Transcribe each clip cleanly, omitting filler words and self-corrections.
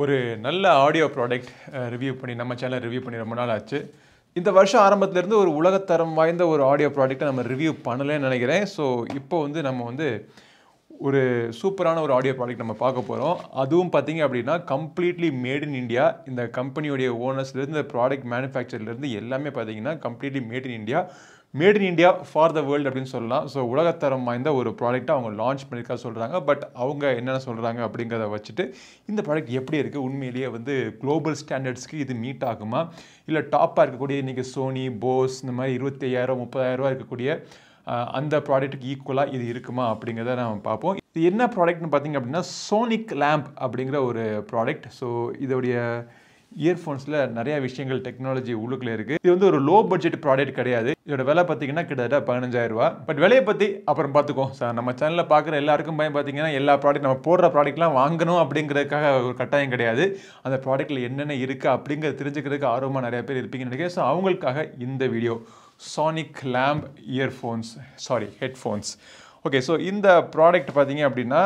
ஒரு நல்ல audio product review பண்ணி நம்ம சேனல் ரிவ்யூ பண்ணி ரொம்ப நாள் ஆச்சு. இந்த வருஷம் ஆரம்பத்திலேருந்து ஒரு உலகத்தரம் வாய்ந்த ஒரு ஆடியோ ப்ராடக்ட்டை நம்ம ரிவ்யூ பண்ணலன்னு நினைக்கிறேன். ஸோ இப்போ நம்ம ஒரு சூப்பரான ஒரு ஆடியோ ப்ராடக்ட் நம்ம பார்க்க போகிறோம். அதுவும் பார்த்தீங்க அப்படின்னா கம்ப்ளீட்லி மேட் இன் இந்தியா. இந்த கம்பெனியோடைய ஓனர்ஸ்லேருந்து ப்ராடக்ட் மேனுஃபேக்சர்லேருந்து எல்லாமே பார்த்தீங்கன்னா completely made in India. Made in India for the world அப்படின்னு சொல்லலாம். ஸோ உலகத்தரம் வாய்ந்த ஒரு ப்ராடக்ட்டை அவங்க லான்ச் பண்ணியிருக்கா சொல்கிறாங்க. பட் அவங்க என்னென்ன சொல்கிறாங்க அப்படிங்கிறத வச்சுட்டு இந்த ப்ராடக்ட் எப்படி இருக்குது, உண்மையிலேயே குளோபல் ஸ்டாண்டர்ட்ஸ்க்கு இது மீட் ஆகுமா, இல்லை டாப்பாக இருக்கக்கூடிய இன்றைக்கி சோனி, போஸ் இந்த மாதிரி 25,000 30,000 இருக்கக்கூடிய அந்த ப்ராடக்ட்டுக்கு ஈக்குவலாக இது இருக்குமா அப்படிங்கிறத நம்ம பார்ப்போம். இது என்ன ப்ராடக்ட்னு பார்த்தீங்க அப்படின்னா சோனிக் லேம்ப் அப்படிங்கிற ஒரு ப்ராடக்ட். ஸோ இதோடைய இயர்ஃபோன்ஸில் நிறையா விஷயங்கள் டெக்னாலஜி உள்ளுக்குள்ளே இருக்குது. இது ஒரு லோ பட்ஜெட் ப்ராடக்ட் கிடையாது. இதோட விலை பார்த்தீங்கன்னா கிட்டத்தட்ட 15,000 ரூபா. பட் விலையை பற்றி அப்புறம் பார்த்துக்கோம் சார். நம்ம சேனலில் பார்க்குற எல்லாருக்கும் பார்த்தீங்கன்னா எல்லா ப்ராடக்ட் நம்ம போடுற ப்ராடக்ட்லாம் வாங்கணும் அப்படிங்கிறதுக்காக ஒரு கட்டாயம் கிடையாது. அந்த ப்ராடக்ட்டில் என்னென்ன இருக்குது அப்படிங்கிறத தெரிஞ்சுக்கிறதுக்கு ஆர்வமாக நிறைய பேர் இருப்பீங்கன்னு நினைக்கிறேன். ஸோ அவங்களுக்காக இந்த video Sonic Lamp headphones. Okay, so இந்த ப்ராடக்ட் பார்த்தீங்க அப்படின்னா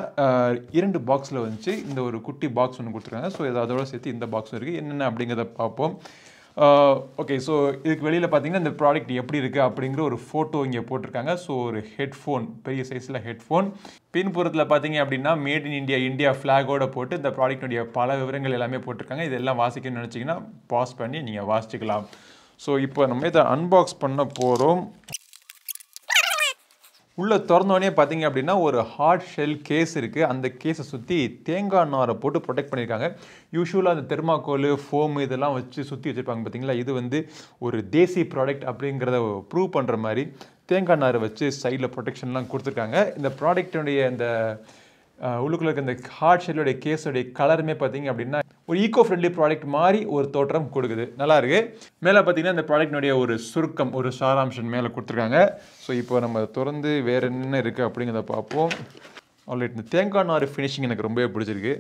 2 பாக்ஸில் வந்துச்சு. இந்த ஒரு குட்டி பாக்ஸ் ஒன்று கொடுத்துருக்காங்க. ஸோ அதோட சேர்த்து இந்த பாக்ஸும் இருக்குது. என்னென்ன அப்படிங்கிறத பார்ப்போம். ஓகே, ஸோ இதுக்கு வெளியில் பார்த்தீங்கன்னா இந்த ப்ராடக்ட் எப்படி இருக்குது அப்படிங்கிற ஒரு ஃபோட்டோ இங்கே போட்டிருக்காங்க. ஸோ ஒரு ஹெட்ஃபோன், பெரிய சைஸில் ஹெட்ஃபோன். பின்புறத்தில் பார்த்தீங்க அப்படின்னா மேட் இன் இந்தியா ஃப்ளாகோட போட்டு இந்த ப்ராடக்ட்டுடைய பல விவரங்கள் எல்லாமே போட்டிருக்காங்க. இதெல்லாம் வாசிக்கணும்னு நினச்சிங்கன்னா பாஸ் பண்ணி நீங்கள் வாசிச்சுக்கலாம். ஸோ இப்போ நம்ம இதை அன்பாக்ஸ் பண்ண போகிறோம். உள்ளே திறந்தோடனே பார்த்தீங்க அப்படின்னா ஒரு ஹார்ட் ஷெல் கேஸ் இருக்குது. அந்த கேஸை சுற்றி தேங்காய் நாரை போட்டு ப்ரொடெக்ட் பண்ணியிருக்காங்க. யூஸ்வலாக அந்த தெர்மாக்கோல், ஃபோமு இதெல்லாம் வச்சு சுற்றி வச்சுருப்பாங்க பார்த்தீங்களா. இது ஒரு தேசி ப்ராடக்ட் அப்படிங்கிறத ப்ரூவ் பண்ணுற மாதிரி தேங்காய் நாரை வச்சு சைடில் ப்ரொடெக்ஷன்லாம் கொடுத்துருக்காங்க. இந்த ப்ராடக்டினுடைய இந்த உள்ளுக்குள்ள இருக்க இந்த ஹார்ட் ஷெல்லுடைய கேஸோடைய கலருமே பார்த்தீங்க அப்படின்னா ஒரு ஈகோ ஃப்ரெண்ட்லி ப்ராடக்ட் மாதிரி ஒரு தோற்றம் கொடுக்குது. நல்லா இருக்கு. மேலே பார்த்தீங்கன்னா இந்த ப்ராடக்டினுடைய ஒரு சுருக்கம், ஒரு சாராம்சம் மேலே கொடுத்துருக்காங்க. ஸோ இப்போ நம்ம திறந்து வேறு என்ன இருக்குது அப்படிங்கிறத பார்ப்போம். ஆல்ரெடி இந்த தேங்காய் நார் ஃபினிஷிங் எனக்கு ரொம்பவே பிடிச்சிருக்கு.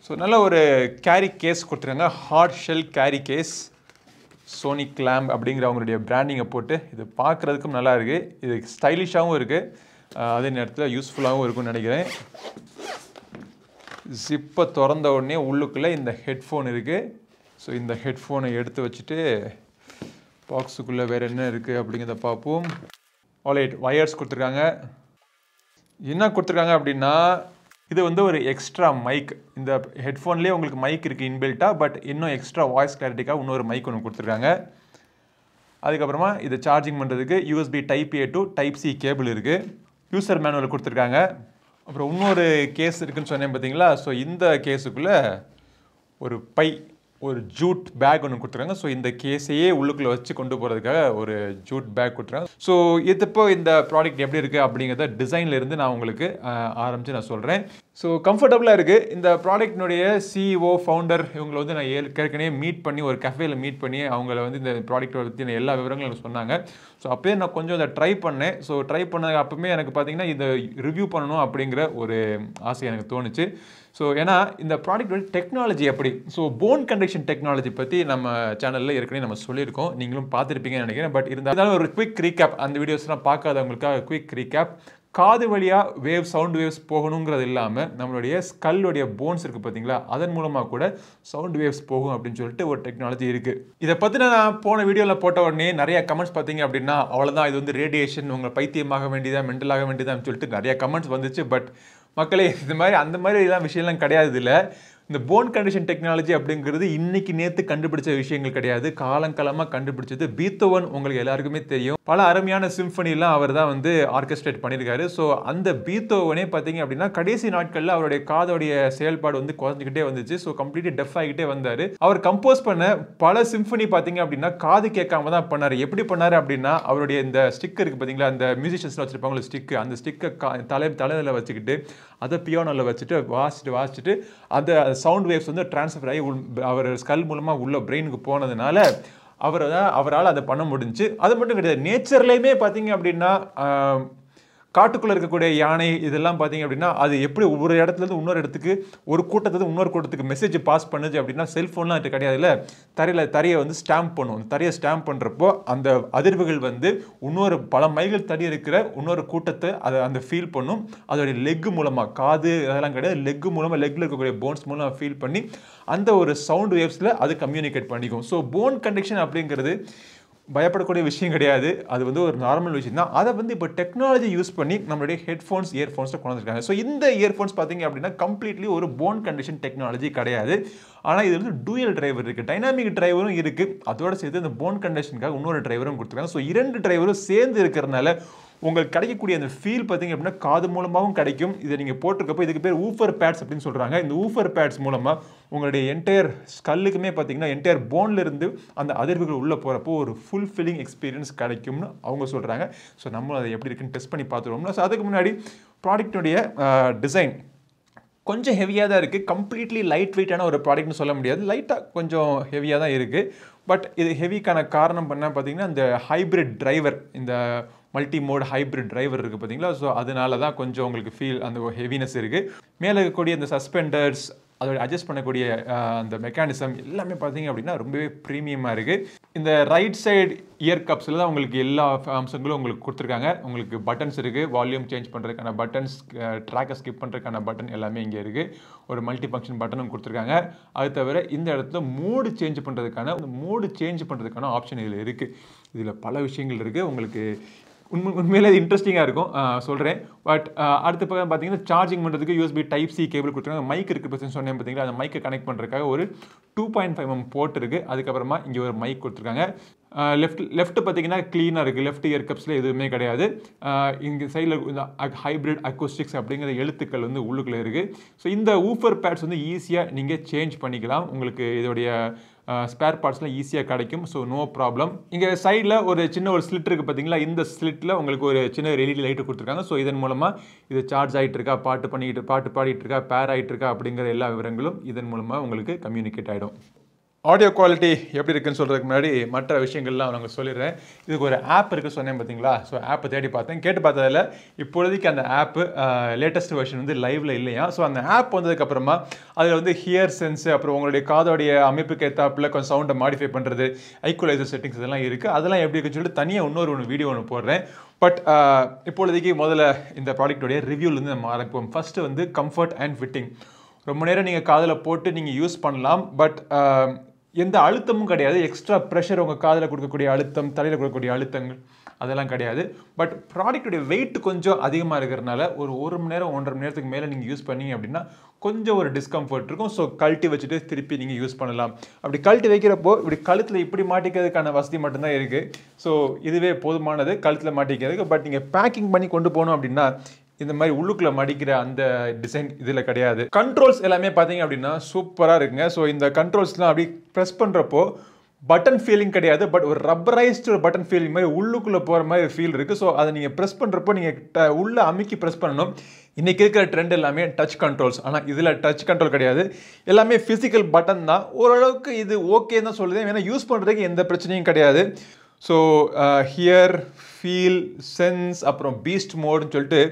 ஸோ நல்ல ஒரு கேரி கேஸ் கொடுத்துருக்காங்க. Hard shell carry case, Sonic Lamp அப்படிங்கிற அவங்களுடைய பிராண்டிங்கை போட்டு இது பார்க்குறதுக்கும் நல்லா இருக்குது. இது ஸ்டைலிஷாகவும் இருக்குது, அதே நேரத்தில் யூஸ்ஃபுல்லாகவும் இருக்கும்னு நினைக்கிறேன். ஜிப்பை திறந்த உடனே உள்ளுக்குள்ளே இந்த ஹெட்ஃபோன் இருக்குது. ஸோ இந்த ஹெட்ஃபோனை எடுத்து வச்சுட்டு பாக்ஸுக்குள்ளே வேறு என்ன இருக்குது அப்படிங்கிறத பார்ப்போம். ஆல்ரைட், வயர்ஸ் கொடுத்துருக்காங்க. என்ன கொடுத்துருக்காங்க அப்படின்னா இது ஒரு எக்ஸ்ட்ரா மைக். இந்த ஹெட்ஃபோன்லேயே உங்களுக்கு மைக் இருக்குது இன்பில்ட்டாக. பட் இன்னும் எக்ஸ்ட்ரா வாய்ஸ் கிளாரிட்டிக்காக இன்னொரு மைக் ஒன்று கொடுத்துருக்காங்க. அதுக்கப்புறமா இதை சார்ஜிங் பண்ணுறதுக்கு USB Type A to Type C cable இருக்குது. யூசர் மேனுவல் கொடுத்துருக்காங்க. அப்புறம் இன்னொரு கேஸ் இருக்குதுன்னு சொன்னேன் பார்த்தீங்களா. ஸோ இந்த கேஸுக்குள்ளே ஒரு ஒரு ஜூட் பேக் ஒன்று கொடுத்துருக்காங்க. ஸோ இந்த கேஸையே உள்ளுக்குள்ளே வச்சு கொண்டு போகிறதுக்காக ஒரு ஜூட் பேக் கொடுத்துருக்காங்க. ஸோ இப்போ இந்த ப்ராடக்ட் எப்படி இருக்குது அப்படிங்கிறத டிசைன்லேருந்து நான் உங்களுக்கு ஆரம்பித்து நான் சொல்கிறேன். ஸோ கம்ஃபர்டபுளாக இருக்குது. இந்த ப்ராடக்டினுடைய CEO ஃபவுண்டர் இவங்களை நான் ஏற்கனவே மீட் பண்ணி ஒரு கஃபேயில் மீட் பண்ணி அவங்கள இந்த ப்ராடக்ட்டை பற்றி எல்லா விவரங்களும் எனக்கு சொன்னாங்க. ஸோ அப்போயே நான் கொஞ்சம் அதை ட்ரை பண்ணேன். ஸோ ட்ரை பண்ணது அப்போவுமே எனக்கு பார்த்தீங்கன்னா இதை ரிவ்யூ பண்ணணும் அப்படிங்கிற ஒரு ஆசை எனக்கு தோணுச்சு. ஸோ ஏன்னா இந்த ப்ராடக்ட் டெக்னாலஜி எப்படி, ஸோ போன் கண்டக்ஷன் டெக்னாலஜி பற்றி நம்ம சேனலில் ஏற்கனவே நம்ம சொல்லியிருக்கோம், நீங்களும் பார்த்துருப்பீங்கன்னு நினைக்கிறேன். பட் இருந்தாலும் ஒரு குவிக் ரீகேப், அந்த வீடியோஸ்லாம் பார்க்காதவங்களுக்காக குவிக் ரீகேப். காது வழியாக சவுண்ட் வேவ்ஸ் போகணுங்கிறது இல்லாமல் நம்மளுடைய ஸ்கல்லுடைய போன்ஸ் இருக்குது பார்த்தீங்களா, அதன் மூலமாக கூட சவுண்ட் வேவ்ஸ் போகும் அப்படின்னு சொல்லிட்டு ஒரு டெக்னாலஜி இருக்குது. இதை பற்றி நான் போன வீடியோவில் போட்ட உடனே நிறைய கமெண்ட்ஸ் பார்த்தீங்க அப்படின்னா அவ்வளோதான், இது ரேடியேஷன், உங்களை பைத்தியமாக வேண்டியதா, மென்டலாக வேண்டியதான்னு சொல்லிட்டு நிறைய கமெண்ட்ஸ் வந்துச்சு. பட் மக்களே, அந்த மாதிரி விஷயம்லாம் கிடையாது. இல்லை, இந்த போன் கண்டிஷன் டெக்னாலஜி அப்படிங்கிறது இன்னைக்கு நேற்று கண்டுபிடிச்ச விஷயங்கள் கிடையாது. காலங்காலமாக கண்டுபிடிச்சது பீத்தோவன். உங்களுக்கு எல்லாருக்குமே தெரியும், பல அருமையான சிம்பனிலாம் அவர் தான் ஆர்கெஸ்ட்ரேட் பண்ணியிருக்காரு. ஸோ அந்த பீத்தோவனே பார்த்தீங்க அப்படின்னா கடைசி நாட்களில் அவருடைய காதோடைய செயல்பாடு குறைஞ்சிக்கிட்டே வந்துச்சு. ஸோ கம்ப்ளீட்லி டெஃப் ஆகிக்கிட்டே வந்தார். அவர் கம்போஸ் பண்ண பல சிம்பனி பார்த்தீங்க அப்படின்னா காது கேட்காம தான் பண்ணார். எப்படி பண்ணார் அப்படின்னா அவருடைய இந்த ஸ்டிக் இருக்குது பார்த்தீங்களா, அந்த மியூசிஷியன்ஸ் வச்சுருப்பாங்களே ஸ்டிக்கு, அந்த ஸ்டிக்கை தலையில் வச்சுக்கிட்டு அதை பியானோவில் வச்சுட்டு வாசிச்சுட்டு அந்த சவுண்ட் வேவ்ஸ் ட்ரான்ஸ்ஃபர் ஆகி அவர் ஸ்கல் மூலமாக உள்ள பிரெயினுக்கு போனதுனால அவரால் அதை பண்ண முடிஞ்சு. அது மட்டும் கிடையாது, நேச்சர்லேயுமே பார்த்தீங்க அப்படின்னா காட்டுக்குள்ளே இருக்கக்கூடிய யானை இதெல்லாம் பார்த்தீங்க அப்படின்னா அது எப்படி ஒரு இடத்துலேருந்து இன்னொரு இடத்துக்கு ஒரு கூட்டத்துலேருந்து இன்னொரு கூட்டத்துக்கு மெசேஜ் பாஸ் பண்ணுது அப்படின்னா செல்ஃபோன்லாம் அது கிடையாது இல்லை தரையை வந்து ஸ்டாம்ப் பண்ணும். தரையை ஸ்டாம்ப் பண்ணுறப்போ அந்த அதிர்வுகள் வந்து இன்னொரு பல மைல்கள் தடி இருக்கிற இன்னொரு கூட்டத்தை அதை அந்த ஃபீல் பண்ணும். அதோடைய லெக் மூலமாக காது அதெல்லாம் கிடையாது, லெக் மூலமாக லெக்கில் இருக்கக்கூடிய போன்ஸ் மூலமாக ஃபீல் பண்ணி அந்த ஒரு சவுண்ட் வேவ்ஸில் அது கம்யூனிகேட் பண்ணிக்கும். ஸோ போன் கண்டக்ஷன் அப்படிங்கிறது பயப்படக்கூடிய விஷயம் கிடையாது, அது வந்து ஒரு நார்மல் விஷயம் தான். அதை வந்து இப்போ டெக்னாலஜி யூஸ் பண்ணி நம்மளுடைய ஹெட்ஃபோன்ஸ் இயர்ஃபோன்ஸை கொண்டு வந்துருக்காங்க. ஸோ இந்த இயர்ஃபோன்ஸ் பார்த்தீங்க அப்படின்னா கம்ப்ளீட்லி ஒரு போன் கண்டிஷன் டெக்னாலஜி கிடையாது. ஆனால் இது வந்து டூயல் டிரைவர் இருக்குது, டைனாமிக் டிரைவரும் இருக்குது, அதோடு சேர்த்து இந்த போன் கண்டிஷனுக்காக இன்னொரு டிரைவரும் கொடுத்துருக்காங்க. ஸோ 2 டிரைவரும் சேர்ந்து இருக்கிறதுனால உங்களுக்கு கிடைக்கக்கூடிய அந்த ஃபீல் பார்த்தீங்க அப்படின்னா காது மூலமாகவும் கிடைக்கும். இதை நீங்கள் போட்டிருக்கப்போ இதுக்கு பேர் ஊஃபர் பேட்ஸ் அப்படின்னு சொல்கிறாங்க. இந்த ஊஃபர் பேட்ஸ் மூலமாக உங்களுடைய என்டையர் ஸ்கல்லுக்குமே பார்த்தீங்கன்னா என்டையர் போன்ல இருந்து அந்த அதிர்வுகள் உள்ளே போகிறப்போ ஒரு ஃபுல் ஃபீலிங் எக்ஸ்பீரியன்ஸ் கிடைக்கும்னு அவங்க சொல்கிறாங்க. ஸோ நம்மளும் அதை எப்படி இருக்குன்னு டெஸ்ட் பண்ணி பார்த்துருவோம்னா. ஸோ அதுக்கு முன்னாடி ப்ராடக்டினுடைய டிசைன் கொஞ்சம் ஹெவியாக தான் இருக்குது. கம்ப்ளீட்லி லைட் வெயிட்டான ஒரு ப்ராடக்ட்னு சொல்ல முடியாது, லைட்டாக கொஞ்சம் ஹெவியாக தான் இருக்குது. பட் இது ஹெவிக்கான காரணம் பண்ணால் பார்த்தீங்கன்னா இந்த ஹைப்ரிட் டிரைவர், இந்த மல்டி மோட் ஹைப்ரிட் டிரைவர் இருக்குது பார்த்தீங்களா. ஸோ அதனால தான் கொஞ்சம் உங்களுக்கு ஃபீல் அந்த ஹெவினஸ் இருக்குது. மேலே இருக்கக்கூடிய இந்த சஸ்பெண்டர்ஸ் அதோட அட்ஜஸ்ட் பண்ணக்கூடிய அந்த மெக்கானிசம் எல்லாமே பார்த்தீங்க அப்படின்னா ரொம்பவே ப்ரீமியமாக இருக்குது. இந்த ரைட் சைடு இயர் கப்ஸில் தான் உங்களுக்கு எல்லா அம்சங்களும் உங்களுக்கு கொடுத்துருக்காங்க. உங்களுக்கு பட்டன்ஸ் இருக்குது, வால்யூம் சேஞ்ச் பண்ணுறதுக்கான பட்டன்ஸ், ட்ராக்கை ஸ்கிப் பண்ணுறதுக்கான பட்டன் எல்லாமே இங்கே இருக்குது. ஒரு மல்டி ஃபங்க்ஷன் பட்டனும் கொடுத்துருக்காங்க. அது தவிர இந்த இடத்துல மோடு சேஞ்ச் பண்ணுறதுக்கான ஆப்ஷன் இதில் இருக்குது. இதில் பல விஷயங்கள் இருக்குது. உங்களுக்கு உண்மையிலே இது இன்ட்ரெஸ்டிங்காக இருக்கும் சொல்கிறேன். பட் அடுத்த பக்கம் பார்த்தீங்கன்னா சார்ஜிங் பண்ணுறதுக்கு USB Type-C கேபிள் கொடுத்துருக்காங்க. மைக் இருக்குது பற்றி சொன்னேன் பார்த்தீங்களா, அந்த மைக்கை கனெக்ட் பண்ணுறதுக்காக ஒரு 2.5mm போர்ட் இருக்குது. அதுக்கப்புறமா இங்கே ஒரு மைக் கொடுத்துருக்காங்க. லெஃப்ட் பார்த்தீங்கன்னா க்ளீனாக இருக்குது, லெஃப்ட் இயர் கப்ஸில் எதுவுமே கிடையாது. இங்கே சைடில் இந்த ஹைப்ரிட் அக்கோஸ்டிக்ஸ் அப்படிங்கிற எழுத்துக்கள் வந்து உள்ளுக்குள்ளே இருக்குது. ஸோ இந்த ஊஃபர் பேட்ஸ் வந்து ஈஸியாக நீங்கள் சேஞ்ச் பண்ணிக்கலாம். உங்களுக்கு இதோடைய ஸ்பேர் பார்ட்ஸ்லாம் ஈஸியாக கிடைக்கும். So no problem. இங்கே சைடில் ஒரு சின்ன ஒரு ஸ்லிட் இருக்குது பார்த்தீங்களா, இந்த ஸ்லிட்டில் உங்களுக்கு ஒரு சின்ன LED லைட்டு கொடுத்துருக்காங்க. ஸோ இதன் மூலமாக இது சார்ஜ் ஆகிட்டு இருக்கா, பாட்டு பாடிட்டு இருக்கா, பேர் ஆகிட்டு இருக்கா அப்படிங்கிற எல்லா விவரங்களும் இதன் மூலமாக உங்களுக்கு கம்யூனிகேட் ஆகிடும். ஆடியோ குவாலிட்டி எப்படி இருக்குன்னு சொல்கிறதுக்கு முன்னாடி மற்ற விஷயங்கள்லாம் நாங்கள் சொல்லிடுறேன். இதுக்கு ஒரு ஆப் இருக்குது சொன்னேன் பார்த்தீங்களா. ஸோ ஆப்பை தேடி பார்த்தேன், கேட்டு பார்த்ததில் இப்பொழுதைக்கு அந்த ஆப்பு லேட்டஸ்ட் வெர்ஷன் வந்து லைவில் இல்லையா. ஸோ அந்த ஆப் வந்ததுக்கப்புறமா அதில் வந்து ஹியர் சென்ஸு, அப்புறம் உங்களுடைய காதோடைய அமைப்புக்கு ஏற்றாப்பில் கொஞ்சம் சவுண்டை மாடிஃபை பண்ணுறது, ஈக்குவலைசர் செட்டிங்ஸ் இதெல்லாம் இருக்குது. அதெல்லாம் எப்படி இருக்குன்னு சொல்லிட்டு தனியாக இன்னொரு வீடியோ ஒன்று போடுறேன். பட் இப்பொழுதைக்கு முதல்ல இந்த ப்ராடக்டோடைய ரிவ்யூலேருந்து நம்ம ஆரம்பிப்போம். ஃபஸ்ட்டு வந்து கம்ஃபர்ட் அண்ட் ஃபிட்டிங். ரொம்ப நேரம் நீங்கள் காதில் போட்டு நீங்கள் யூஸ் பண்ணலாம். பட் எந்த அழுத்தமும் கிடையாது. எக்ஸ்ட்ரா ப்ரெஷர் உங்கள் காதில் கொடுக்கக்கூடிய அழுத்தம், தலையில் கொடுக்கக்கூடிய அழுத்தங்கள் அதெல்லாம் கிடையாது. பட் ப்ராடக்டுடைய வெயிட் கொஞ்சம் அதிகமாக இருக்கிறதுனால ஒரு மணி நேரம் 1.5 மணி நேரத்துக்கு மேலே நீங்கள் யூஸ் பண்ணீங்க அப்படின்னா கொஞ்சம் ஒரு டிஸ்கம்ஃபர்ட் இருக்கும். ஸோ கழட்டி வச்சுட்டு திருப்பி நீங்கள் யூஸ் பண்ணலாம். அப்படி கழட்டி வைக்கிறப்போ இப்படி கழுத்தில் இப்படி மாட்டிக்கிறதுக்கான வசதி மட்டும்தான் இருக்குது. ஸோ இதுவே போதுமானது கழுத்தில் மாட்டிக்கிறதுக்கு. பட் நீங்கள் பேக்கிங் பண்ணி கொண்டு போகணும் அப்படின்னா இந்த மாதிரி உள்ளுக்குள்ள மடிக்கிற அந்த டிசைன் இதில் கிடையாது. கண்ட்ரோல்ஸ் எல்லாமே பார்த்தீங்க அப்படின்னா சூப்பராக இருக்குங்க. ஸோ இந்த கண்ட்ரோல்ஸ்லாம் அப்படி ப்ரெஸ் பண்ணுறப்போ பட்டன் ஃபீலிங் கிடையாது, பட் ஒரு ரப்பரைஸ்டு ஒரு பட்டன் ஃபீலிங் மாதிரி உள்ளுக்குள்ளே போகிற மாதிரி ஃபீல் இருக்குது. ஸோ அதை நீங்கள் ப்ரெஸ் பண்ணுறப்போ நீங்கள் உள்ளே அமுக்கி ப்ரெஸ் பண்ணணும். இன்றைக்கி இருக்கிற ட்ரெண்ட் எல்லாமே டச் கண்ட்ரோல்ஸ், ஆனால் இதில் டச் கண்ட்ரோல் கிடையாது, எல்லாமே ஃபிசிக்கல் பட்டன் தான். ஓரளவுக்கு இது ஓகே தான் சொல்லுது, ஏன்னா யூஸ் பண்ணுறதுக்கு எந்த பிரச்சனையும் கிடையாது. ஸோ ஹியர், ஃபீல், சென்ஸ், அப்புறம் பீஸ்ட் மோடுன்னு சொல்லிட்டு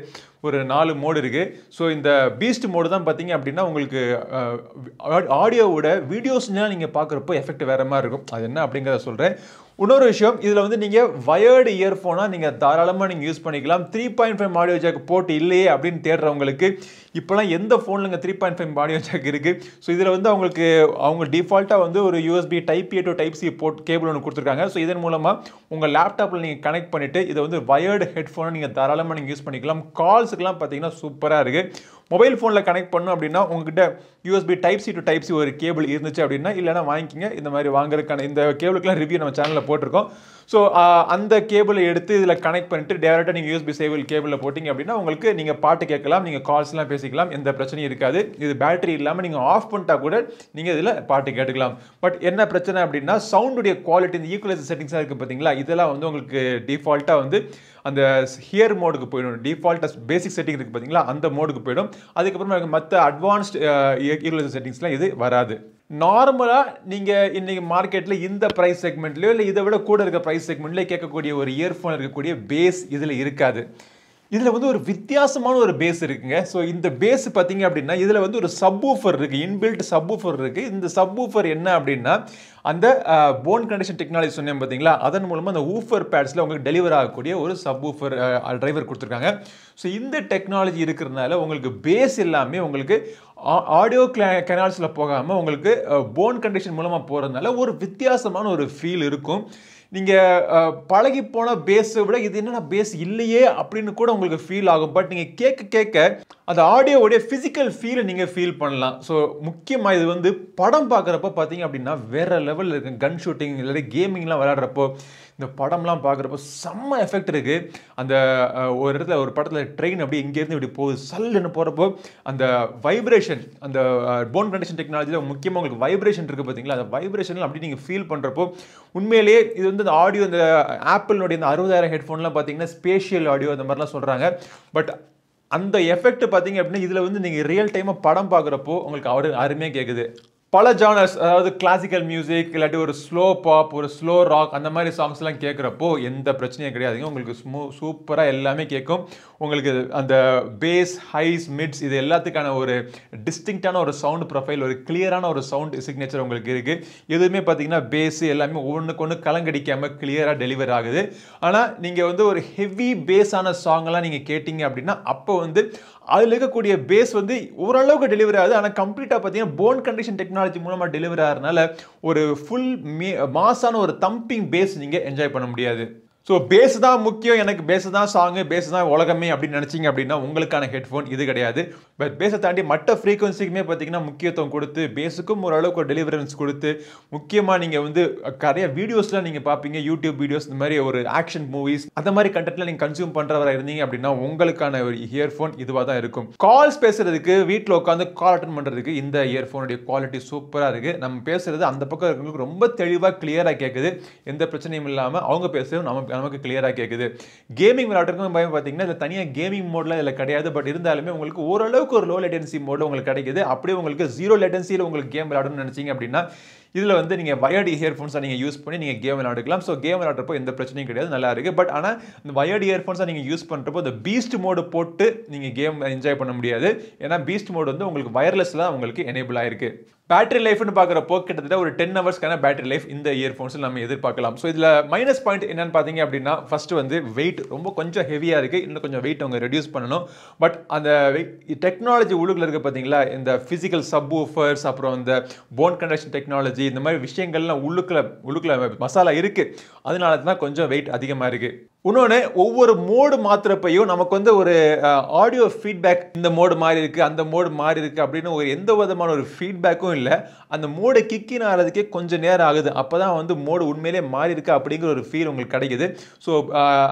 ஒரு 4 மோடு இருக்குது. ஸோ இந்த பீஸ்ட் மோடு தான் பார்த்தீங்க அப்படின்னா உங்களுக்கு ஆடியோவோட வீடியோஸ்லாம் நீங்கள் பார்க்குறப்போ எஃபெக்ட் வேறு மாதிரி இருக்கும். அது என்ன அப்படிங்கிறத சொல்கிறேன். இன்னொரு விஷயம், இதில் வந்து நீங்கள் வயர்டு இயர்ஃபோனாக நீங்கள் தாராளமாக நீங்கள் யூஸ் பண்ணிக்கலாம். 3.5 ஆடியோ ஜாக் போட்டு இல்லையே அப்படின்னு தேடுறவங்களுக்கு இப்போலாம் எந்த ஃபோனில் 3.5 ஆடியோ ஜாக் இருக்குது. ஸோ இதில் வந்து அவங்க டிஃபால்ட்டாக வந்து ஒரு USB Type-A to Type-C board cable ஒன்று கொடுத்துருக்காங்க. ஸோ இதன் மூலமாக உங்கள் லேப்டாப்பில் நீங்கள் கனெக்ட் பண்ணிவிட்டு இதை வந்து வயர்டு ஹெட்ஃபோனை நீங்கள் தாராளமாக நீங்கள் யூஸ் பண்ணிக்கலாம். கால்ஸுக்கெல்லாம் பார்த்தீங்கன்னா சூப்பராக இருக்குது. மொபைல் ஃபோனில் கனெக்ட் பண்ணணும் அப்படின்னா உங்ககிட்ட USB Type-C to Type-C ஒரு கேபிள் இருந்துச்சு அப்படின்னா இல்லைனா வாங்கிக்கிங்க. இந்த மாதிரி வாங்குறதுக்கான இந்த கேபிளுக்கெல்லாம் ரிவ்யூ நம்ம சேனலில் போட்டிருக்கோம். ஸோ அந்த கேபிளை எடுத்து இதில் கனெக்ட் பண்ணிட்டு டேரெக்டாக நீங்கள் USB கேபிளில் போட்டிங்க அப்படின்னா உங்களுக்கு நீங்கள் பாட்டு கேட்கலாம், நீங்கள் கால்ஸ்லாம் பேசிக்கலாம், எந்த பிரச்சனையும் இருக்காது. இது பேட்டரி இல்லாமல் நீங்கள் ஆஃப் பண்ணிட்டா கூட நீங்கள் இதில் பாட்டு கேட்டுக்கலாம். பட் என்ன பிரச்சனை அப்படின்னா சவுண்டுடைய குவாலிட்டி, இந்த ஈக்குவலைசர் செட்டிங்ஸாக இருக்குது பார்த்தீங்களா, இதெல்லாம் வந்து உங்களுக்கு டிஃபால்ட்டாக வந்து அந்த ஹியர் மோடுக்கு போயிடும். டிஃபால்ட்டாக பேசிக் செட்டிங் இருக்குது பார்த்தீங்களா, அந்த மோடுக்கு போயிடும். அதுக்கப்புறமா மற்ற அட்வான்ஸ்டு ஈக்குவலைசர் செட்டிங்ஸ்லாம் இது வராது. நார்மலாக நீங்கள் இன்றைக்கி மார்க்கெட்டில் இந்த ப்ரைஸ் செக்மெண்ட்லையோ இல்லை இதை விட கூட இருக்க ப்ரைஸ் செக்மெண்ட்லேயே கேட்கக்கூடிய ஒரு இயர்ஃபோன் இருக்கக்கூடிய பேஸ் இதில் இருக்காது. இதுல வந்து ஒரு வித்தியாசமான ஒரு பேஸ் இருக்குங்க. ஸோ இந்த பேஸ் பார்த்தீங்க அப்படின்னா இதுல வந்து ஒரு சப்வூஃபர் இருக்கு, இன்பில்ட் சப்வூஃபர் இருக்கு. இந்த சப்வூஃபர் என்ன அப்படின்னா அந்த போன் கண்டிஷன் டெக்னாலஜி சொன்னேன் பார்த்தீங்களா, அதன் மூலமா அந்த ஊஃபர் பேட்ஸ்ல உங்களுக்கு டெலிவர் ஆகக்கூடிய ஒரு சப்வூஃபர் டிரைவர் கொடுத்துருக்காங்க. ஸோ இந்த டெக்னாலஜி இருக்கிறதுனால உங்களுக்கு பேஸ் எல்லாமே உங்களுக்கு ஆடியோ கெனால்ஸ்ல போகாம உங்களுக்கு போன் கண்டிஷன் மூலமா போறதுனால ஒரு வித்தியாசமான ஒரு ஃபீல் இருக்கும். நீங்க பழகி போன பேஸை விட இது என்னன்னா பேஸ் இல்லையே அப்படின்னு கூட உங்களுக்கு ஃபீல் ஆகும். பட் நீங்க கேட்க கேட்க அந்த ஆடியோவுடைய பிசிக்கல் ஃபீலை நீங்க ஃபீல் பண்ணலாம். ஸோ முக்கியமா இது வந்து படம் பார்க்குறப்ப பார்த்தீங்க அப்படின்னா வேற லெவலில் இருக்கு. கன் ஷூட்டிங் இல்லாட்டி கேமிங்லாம் விளையாடுறப்போ இந்த படம்லாம் பார்க்குறப்போ செம்ம எஃபெக்ட் இருக்கு. அந்த ஒரு இடத்துல ஒரு படத்தில் ட்ரெயின் அப்படி இங்கேருந்து இப்படி போகுது சல்லுன்னு போகிறப்போ அந்த வைப்ரேஷன், அந்த போன் கண்டிஷன் டெக்னாலஜியில் முக்கியமாக உங்களுக்கு வைப்ரேஷன் இருக்குது பார்த்தீங்களா, அந்த வைப்ரேஷன் அப்படி நீங்கள் ஃபீல் பண்ணுறப்போ உண்மையிலேயே இது வந்து இந்த ஆடியோ இந்த ஆப்பிளினுடைய இந்த 60,000 ஹெட்ஃபோன்லாம் பார்த்தீங்கன்னா ஸ்பேஷியல் ஆடியோ அந்த மாதிரிலாம் சொல்கிறாங்க. பட் அந்த எஃபெக்ட் பார்த்தீங்க அப்படின்னா இதில் வந்து நீங்கள் ரியல் டைமாக படம் பார்க்குறப்போ உங்களுக்கு அருமையாக கேட்குது. பல ஜானர்ஸ், அதாவது கிளாசிக்கல் மியூசிக் இல்லாட்டி ஒரு ஸ்லோ பாப், ஒரு ஸ்லோ ராக் அந்த மாதிரி சாங்ஸ்லாம் கேட்குறப்போ எந்த பிரச்சனையும் கிடையாதுங்க. உங்களுக்கு சூப்பராக எல்லாமே கேட்கும். உங்களுக்கு அந்த பேஸ், ஹைஸ், மிட்ஸ் இது எல்லாத்துக்கான ஒரு டிஸ்டிங்டான ஒரு சவுண்ட் ப்ரொஃபைல், ஒரு கிளியரான ஒரு சவுண்ட் சிக்னேச்சர் உங்களுக்கு இருக்குது. எதுவுமே பார்த்தீங்கன்னா பேஸ் எல்லாமே ஒன்றுக்கு ஒன்று கலங்கடிக்காமல் கிளியராக டெலிவர் ஆகுது. ஆனால் நீங்கள் வந்து ஒரு ஹெவி பேஸான சாங்லாம் நீங்கள் கேட்டிங்க அப்படின்னா அப்போ வந்து அதில் இருக்கக்கூடிய பேஸ் வந்து ஓரளவுக்கு டெலிவரி ஆகுது. ஆனால் கம்ப்ளீட்டாக பார்த்தீங்கன்னா போன் கண்டிஷன் டெக்னாலஜி மூலமாக டெலிவரி ஆகிறதுனால ஒரு ஃபுல் மாஸான ஒரு தம்பிங் பேஸ் நீங்கள் என்ஜாய் பண்ண முடியாது. ஸோ பேஸ் தான் முக்கியம், எனக்கு பேஸ் தான் சாங்கு, பேஸ் தான் உலகமே அப்படின்னு நினச்சிங்க அப்படின்னா உங்களுக்கான ஹெட்ஃபோன் இது கிடையாது. பட் பேஸை தாண்டி மற்ற ஃப்ரீக்வன்சிக்குமே பார்த்தீங்கன்னா முக்கியத்துவம் கொடுத்து பேஸுக்கும் ஓரளவுக்கு ஒரு டெலிவரன்ஸ் கொடுத்து முக்கியமாக நீங்கள் வந்து நிறைய வீடியோஸ்லாம் நீங்கள் பார்ப்பீங்க, யூடியூப் வீடியோஸ் இந்த மாதிரி ஒரு ஆக்ஷன் மூவிஸ் அந்த மாதிரி கண்டென்ட்ல நீங்கள் கன்சியூம் பண்ணுறவராக இருந்தீங்க அப்படின்னா உங்களுக்கான ஒரு இயர்ஃபோன் இதுவாக தான் இருக்கும். கால்ஸ் பேசுறதுக்கு, வீட்டில் உட்காந்து கால் அட்டன் பண்ணுறதுக்கு இந்த இயர்ஃபோனுடைய குவாலிட்டி சூப்பராக இருக்குது. நம்ம பேசுறது அந்த பக்கம் இருக்கிறவங்களுக்கு ரொம்ப தெளிவாக கிளியராக கேட்குது. எந்த பிரச்சனையும் இல்லாமல் அவங்க பேசுறது நமக்கு கிளியராக கேட்குது. கேமிங் விளையாட்டுக்கும் பார்த்தீங்கன்னா இதில் தனியாக கேமிங் மோட்ல இதில் கிடையாது. பட் இருந்தாலுமே உங்களுக்கு ஓரளவுக்கு ஒரு லோ லேட்டன்சி மோட்ல உங்களுக்கு கிடைக்குது. அப்படியே உங்களுக்கு 0 லேட்டன்சியில் உங்களுக்கு கேம் விளையாடணும்னு நினைச்சீங்க அப்படின்னா இதில் வந்து நீங்கள் வயர்டு இயர்ஃபோன்ஸை நீங்கள் யூஸ் பண்ணி நீங்கள் கேம் விளையாடுக்கலாம். ஸோ கேம் விளையாடுறப்போ எந்த பிரச்சனையும் கிடையாது, நல்லா இருக்குது. பட் ஆனால் இந்த வயர்டு இயர்ஃபோன்ஸை நீங்கள் யூஸ் பண்ணுறப்போ இந்த பீஸ்ட் மோடு போட்டு நீங்கள் கேம் என்ஜாய் பண்ண முடியாது. ஏன்னா பீஸ்ட் மோடு வந்து உங்களுக்கு வயர்லெஸ்லாம் உங்களுக்கு எனேபிள் ஆயிருக்கு. பேட்டரி லைஃப்னு பார்க்குறப்போ கிட்டத்தட்ட ஒரு 10 ஹவர்ஸ்க்கான பேட்டரி லைஃப் இந்த இயர்ஃபோன்ஸில் நம்ம எதிர்பார்க்கலாம். ஸோ இதில் மைனஸ் பாயிண்ட் என்னன்னு பார்த்தீங்க அப்படின்னா ஃபர்ஸ்ட் வந்து வெயிட் ரொம்ப கொஞ்சம் ஹெவியாக இருக்குது. இன்னும் கொஞ்சம் வெயிட் அவங்க ரெடியூஸ் பண்ணணும். பட் அந்த டெக்னாலஜி உள்ளுக்குள்ள இருக்க பார்த்தீங்களா, இந்த ஃபிசிக்கல் சப்வூஃபர்ஸ், அப்புறம் இந்த போன் கண்டக்ஷன் டெக்னாலஜி, இந்த மாதிரி விஷயங்கள்லாம் உள்ளுக்குள்ள மசாலா இருக்குது. அதனால தான் கொஞ்சம் வெயிட் அதிகமாக இருக்குது. இன்னொன்று, ஒவ்வொரு மோடு மாத்திரப்பையும் நமக்கு வந்து ஒரு ஆடியோ ஃபீட்பேக், இந்த மோடு மாறி இருக்குது, அந்த மோடு மாறி இருக்குது அப்படின்னு ஒரு எந்த விதமான ஒரு ஃபீட்பேக்கும் இல்லை. அந்த மோடு கிக்கின் ஆகிறதுக்கே கொஞ்சம் நேரம் ஆகுது. அப்போ தான் வந்து மோடு உண்மையிலே மாறி இருக்கு அப்படிங்கிற ஒரு ஃபீல் உங்களுக்கு கிடைக்குது. ஸோ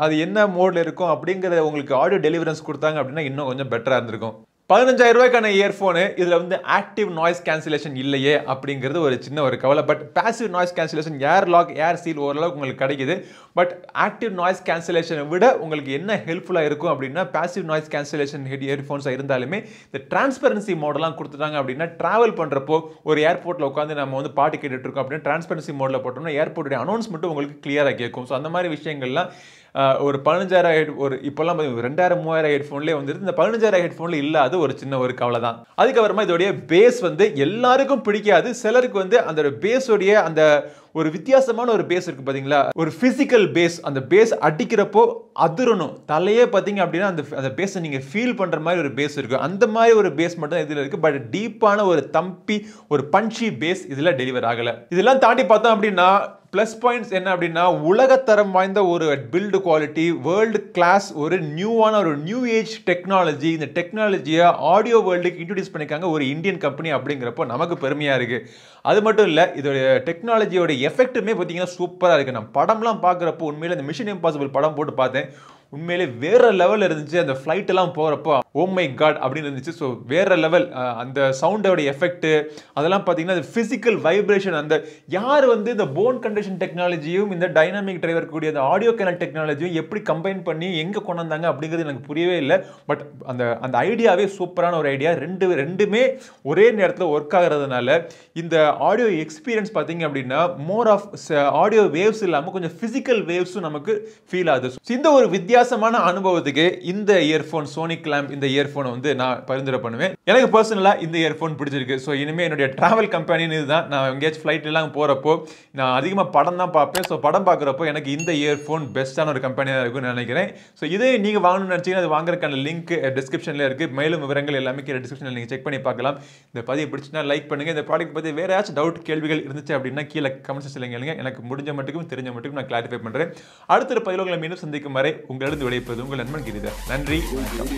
அது என்ன மோடில் இருக்கும் அப்படிங்கிற உங்களுக்கு ஆடியோ டெலிவரன்ஸ் கொடுத்தாங்க அப்படின்னா இன்னும் கொஞ்சம் பெட்டராக இருந்திருக்கும். 15,000 ரூபாய்க்கான இயர்ஃபோனு, இதில் வந்து ஆக்டிவ் நாய்ஸ் கேன்சலேஷன் இல்லையே அப்படிங்கிறது ஒரு சின்ன ஒரு கவலை. But passive noise cancellation, air lock, air seal ஓரளவுக்கு உங்களுக்கு கிடைக்குது. பட் ஆக்டிவ் நாய்ஸ் கேன்சலேஷனை விட உங்களுக்கு என்ன ஹெல்ப்ஃபுல்லாக இருக்கும் அப்படின்னா பாசிவ் நாய்ஸ் கேன்சலேஷன் இயர்ஃபோன்ஸாக இருந்தாலுமே இந்த டிரான்ஸ்பரன்சி மோடெல்லாம் கொடுத்துட்டாங்க அப்படின்னா ட்ராவல் பண்ணுறப்போ ஒரு ஏர்போர்ட்டில் உட்காந்து நம்ம வந்து பாட்டு கேட்டுட்டு இருக்கோம் அப்படின்னா டிரான்ஸ்பரன்சி மோடில் போட்டோம்னா ஏர்போர்ட்டுடைய அனௌன்ஸ்மெண்ட்டும் உங்களுக்கு கிளியராக கேட்கும். ஸோ அந்த மாதிரி விஷயங்கள்லாம் ஒரு 15,000 ஒரு இப்போல்லாம் 2,000-3,000 ஹெட்ஃபோன்லேயே வந்துருக்கு. இந்த 15,000 ஹெட்ஃபோனில் இல்லாத ஒரு சின்ன ஒரு கவலை தான். அதுக்கப்புறமா இதோடைய பேஸ் வந்து எல்லாருக்கும் பிடிக்காது. சிலருக்கு வந்து அந்த பேஸோடைய அந்த ஒரு வித்தியாசமான ஒரு பேஸ் இருக்கு பாத்தீங்களா, ஒரு பிசிக்கல் பேஸ். அந்த பேஸ் அடிக்கிறப்போ அதிரணும், தலையே பாத்தீங்க அப்படின்னா அந்த பேஸை நீங்க ஃபீல் பண்ற மாதிரி ஒரு பேஸ் இருக்கு. அந்த மாதிரி ஒரு பேஸ் மட்டும் இதுல இருக்கு. பட் டீப்பான ஒரு தம்பி, ஒரு பஞ்சி பேஸ் இதுல டெலிவர் ஆகல. இதெல்லாம் தாண்டி பார்த்தோம் அப்படின்னா பிளஸ் பாயிண்ட்ஸ் என்ன அப்படின்னா உலகத்தரம் வாய்ந்த ஒரு பில்டு குவாலிட்டி, வேர்ல்டு கிளாஸ், ஒரு நியூவான ஒரு நியூ ஏஜ் டெக்னாலஜி. இந்த டெக்னாலஜியை ஆடியோ வேர்ல்டுக்கு இன்ட்ரோடியூஸ் பண்ணிருக்காங்க ஒரு இந்தியன் கம்பெனி அப்படிங்கிறப்போ நமக்கு பெருமையா இருக்கு. அது மட்டும் இல்லை, இதோட டெக்னாலஜியோட எஃபெக்ட்டுமே பார்த்தீங்கன்னா சூப்பராக இருக்குது. நான் படம்லாம் பார்க்குறப்போ உண்மையிலே இந்த மிஷன் இம்பாசிபிள் படம் போட்டு பார்த்தேன், உண்மையிலே வேற லெவல் இருந்துச்சு. அந்த ஃப்ளைட் எல்லாம் போகிறப்போ ஓ மை காட் அப்படின்னு இருந்துச்சு. ஸோ வேற லெவல் அந்த சவுண்டோட எஃபெக்ட் அதெல்லாம் பார்த்தீங்கன்னா ஃபிசிக்கல் வைப்ரேஷன். அந்த யார் வந்து இந்த போன் கண்டிஷன் டெக்னாலஜியும் இந்த டைனாமிக் டிரைவர் கூடிய அந்த ஆடியோ கேனல் டெக்னாலஜியும் எப்படி கம்பைன் பண்ணி எங்கே கொண்டு வந்தாங்க அப்படிங்கிறது எனக்கு புரியவே இல்லை. பட் அந்த ஐடியாவே சூப்பரான ஒரு ஐடியா. ரெண்டுமே ஒரே நேரத்தில் ஒர்க் ஆகிறதுனால இந்த ஆடியோ எக்ஸ்பீரியன்ஸ் பார்த்தீங்க அப்படின்னா மோர் ஆஃப் ஆடியோ வேவ்ஸ் இல்லாமல் கொஞ்சம் ஃபிசிக்கல் வேவ்ஸும் நமக்கு ஃபீல் ஆகுது. இந்த ஒரு வித்தியாசம் வித்தியாசமான அனுபவத்துக்கு இந்த இயர்ஃபோன் சோனிக் கிளாம்ப் இந்த இயர்ஃபோனை வந்து நான் பரிந்துரை பண்ணுவேன். எனக்கு பர்சனலாக இந்த இயர்ஃபோன் பிடிச்சிருக்கு. ஸோ இனிமேல் என்னுடைய ட்ராவல் கம்பெனின்னு இதுதான். நான் எங்கேயாச்சும் ஃப்ளைட்லாம் போகிறப்போ நான் அதிகமாக படம் தான் பார்ப்பேன். ஸோ படம் பார்க்குறப்போ எனக்கு இந்த இயர்ஃபோன் பெஸ்ட்டான ஒரு கம்பெனியாக இருக்கும்னு நினைக்கிறேன். ஸோ இதே நீங்கள் வாங்கணும்னு நினச்சிங்கன்னா அது வாங்குறதுக்கான லிங்க் டிஸ்கிரிப்ஷனில் இருக்குது. மேலும் விவரங்கள் எல்லாமே கீழே டிஸ்கிரிப்ஷனில் நீங்கள் செக் பண்ணி பார்க்கலாம். இந்த பதிவு பிடிச்சினா லைக் பண்ணுங்கள். இந்த ப்ராடக்ட் பற்றி வேறு ஏதாச்சும் டவுட் கேள்விகள் இருந்துச்சு அப்படின்னா கீழே கமெண்ட் செக்ஷனில் கேளுங்க. எனக்கு முடிஞ்ச மட்டுக்கும் தெரிஞ்ச மட்டுக்கும் நான் கிளாரிஃபை பண்ணுறேன். அடுத்த பதிவில் உங்களை மீண்டும் சந்திக்கும் வரை உங்களிடம் விடைபெறுவது உங்கள் நண்பன் கிரிதர். நன்றி, வணக்கம்.